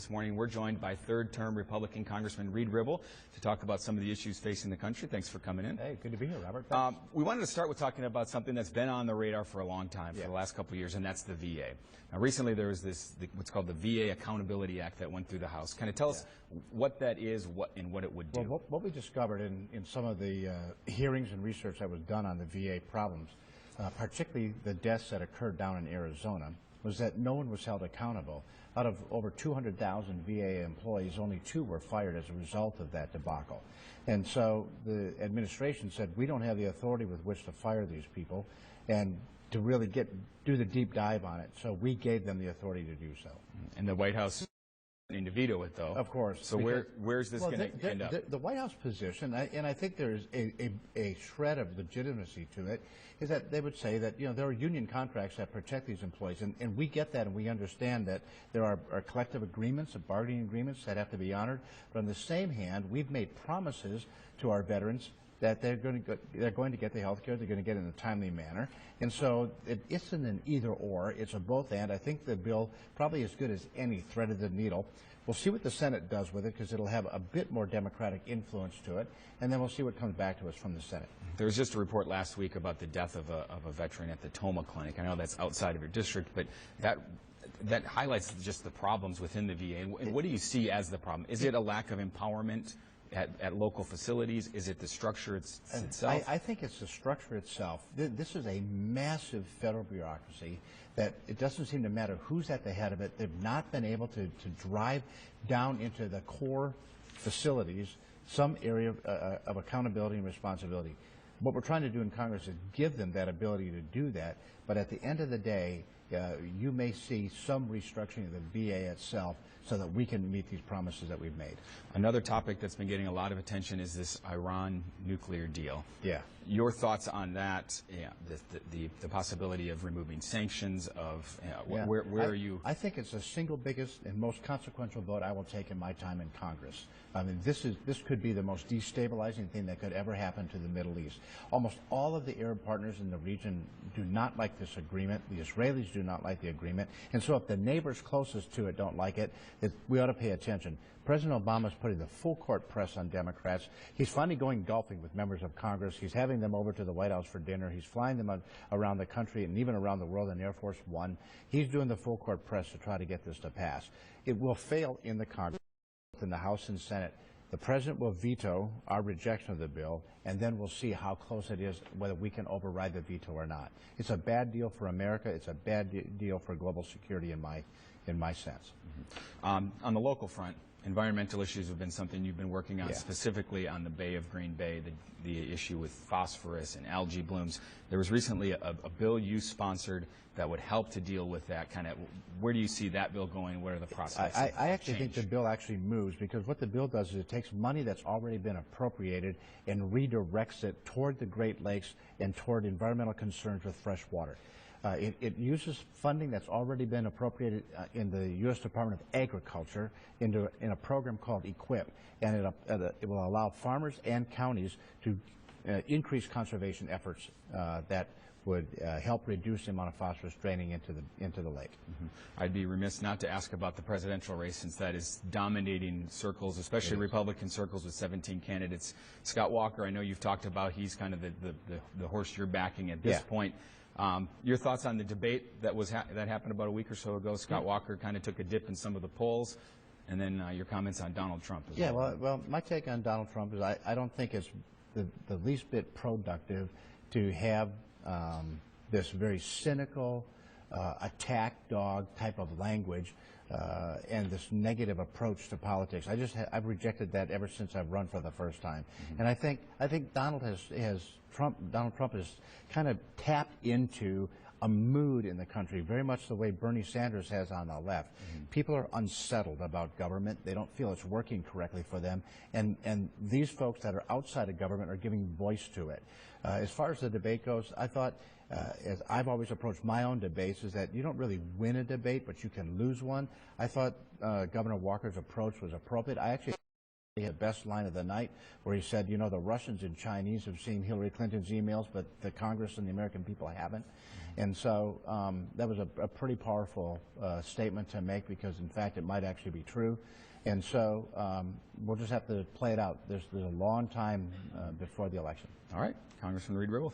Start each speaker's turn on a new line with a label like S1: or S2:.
S1: This morning, we're joined by third-term Republican Congressman Reid Ribble to talk about some of the issues facing the country. Thanks for coming in.
S2: Hey, good to be here, Robert.
S1: We wanted to start with talking about something that's been on the radar for a long time, for the last couple of years, and that's the VA. Now, recently there was what's called the VA Accountability Act that went through the House. Kind of tell us what that is, what it would do.
S2: Well, what we discovered in some of the hearings and research that was done on the VA problems, particularly the deaths that occurred down in Arizona, was that no one was held accountable. Out of over 200,000 VA employees, only 2 were fired as a result of that debacle. And so the administration said, we don't have the authority with which to fire these people and to really do the deep dive on it. So we gave them the authority to do so.
S1: And the White House to veto it, though.
S2: Of course.
S1: So where's this going to end up?
S2: The White House position, and I think there's a shred of legitimacy to it, is that they would say that, you know, there are union contracts that protect these employees, and we get that, and we understand that there are collective agreements, bargaining agreements that have to be honored. But on the same hand, we've made promises to our veterans that they're going to get the health care, they're going to get it in a timely manner. And so it isn't an either or, it's a both and. I think the bill, probably as good as any, threaded the needle. We'll see what the Senate does with it, because it'll have a bit more Democratic influence to it, and then we'll see what comes back to us from the Senate.
S1: There was just a report last week about the death of a veteran at the Toma Clinic. I know that's outside of your district, but that highlights just the problems within the VA. And what do you see as the problem? Is it a lack of empowerment at local facilities? Is it the structure itself?
S2: I think it's the structure itself. This is a massive federal bureaucracy that it doesn't seem to matter who's at the head of it. They've not been able to drive down into the core facilities some area of accountability and responsibility. What we're trying to do in Congress is give them that ability to do that, but at the end of the day, you may see some restructuring of the VA itself so that we can meet these promises that we've made.
S1: Another topic that's been getting a lot of attention is this Iran nuclear deal.
S2: Yeah.
S1: Your thoughts on that, the possibility of removing sanctions, where are you?
S2: I think it's the single biggest and most consequential vote I will take in my time in Congress. I mean, this could be the most destabilizing thing that could ever happen to the Middle East. Almost all of the Arab partners in the region do not like this agreement. The Israelis do not like the agreement. And so if the neighbors closest to it don't like it, we ought to pay attention. President Obama is putting the full court press on Democrats. He's finally going golfing with members of Congress. He's having them over to the White House for dinner. He's flying them around the country and even around the world in Air Force One. He's doing the full court press to try to get this to pass. It will fail in the Congress, in the House and Senate. The President will veto our rejection of the bill, and then we'll see how close it is, whether we can override the veto or not. It's a bad deal for America. It's a bad deal for global security in my sense.
S1: On the local front, environmental issues have been something you've been working on, specifically on the Bay of Green Bay, the issue with phosphorus and algae blooms. There was recently a bill you sponsored that would help to deal with that. Where do you see that bill going? What are the prospects?
S2: I actually think the bill actually moves, because what the bill does is it takes money that's already been appropriated and redirects it toward the Great Lakes and toward environmental concerns with fresh water. It uses funding that's already been appropriated in the U.S. Department of Agriculture in a program called EQUIP, and it will allow farmers and counties to increase conservation efforts that would help reduce the amount of phosphorus draining into the lake.
S1: I'd be remiss not to ask about the presidential race, since that is dominating circles, especially Republican circles, with 17 candidates. Scott Walker, I know you've talked about, he's kind of the horse you're backing at this point. Your thoughts on the debate that happened about a week or so ago? Scott Walker kind of took a dip in some of the polls, and then your comments on Donald Trump as well.
S2: Well, my take on Donald Trump is I don't think it's the least bit productive to have this very cynical attack dog type of language and this negative approach to politics. I've rejected that ever since I've run for the first time. And I think Donald Trump has kind of tapped into a mood in the country, very much the way Bernie Sanders has on the left. People are unsettled about government. They don't feel it's working correctly for them. And these folks that are outside of government are giving voice to it. As far as the debate goes, I thought, as I've always approached my own debates, is that you don't really win a debate, but you can lose one. I thought Governor Walker's approach was appropriate. I actually the best line of the night, where he said, you know, the Russians and Chinese have seen Hillary Clinton's emails, but the Congress and the American people haven't. And so that was a pretty powerful statement to make, because, in fact, it might actually be true. And so we'll just have to play it out. There's a long time before the election.
S1: All right. Congressman Reid Ribble.